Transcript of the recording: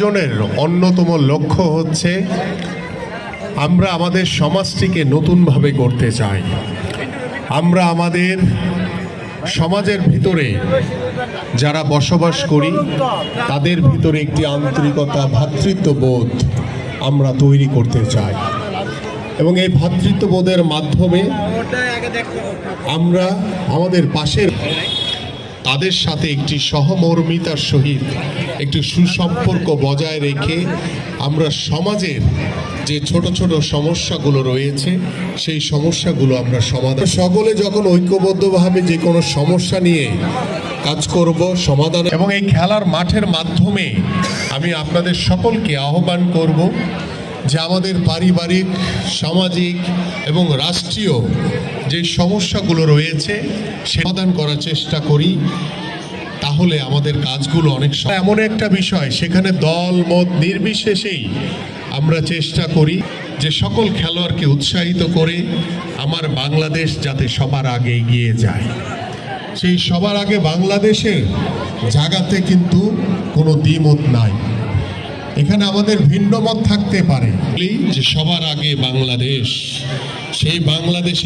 জনের অন্যতম লক্ষ্য হচ্ছে আমরা আমাদের সমাজটিকে নতুনভাবে করতে চাই। আমরা আমাদের সমাজের ভিতরে যারা বসবাস করি তাদের ভিতরে একটি আন্তরিকতা, ভ্রাতৃত্ববোধ আমরা তৈরি করতে চাই এবং এই ভ্রাতৃত্ববোধের মাধ্যমে আমরা আমাদের পাশের তাদের সাথে একটি সহমর্মিতার সহিত একটি সুসম্পর্ক বজায় রেখে আমরা সমাজের যে ছোট ছোট সমস্যাগুলো রয়েছে সেই সমস্যাগুলো আমরা সমাধান, সকলে যখন ঐক্যবদ্ধভাবে যে কোনো সমস্যা নিয়ে কাজ করব সমাধান, এবং এই খেলার মাঠের মাধ্যমে আমি আপনাদের সকলকে আহ্বান করব যে আমাদের পারিবারিক, সামাজিক এবং রাষ্ট্রীয় যে সমস্যাগুলো রয়েছে সমাধান করার চেষ্টা করি। তাহলে আমাদের কাজগুলো অনেক এমন একটা বিষয় সেখানে দল মত নির্বিশেষেই আমরা চেষ্টা করি যে সকল খেলোয়াড়কে উৎসাহিত করে আমার বাংলাদেশ যাতে সবার আগে এগিয়ে যায়। সেই সবার আগে বাংলাদেশের জায়গাতে কিন্তু কোনো দ্বিমত নাই। এখানে আমাদের ভিন্ন মত থাকতে পারে যে সবার আগে বাংলাদেশ, সেই বাংলাদেশে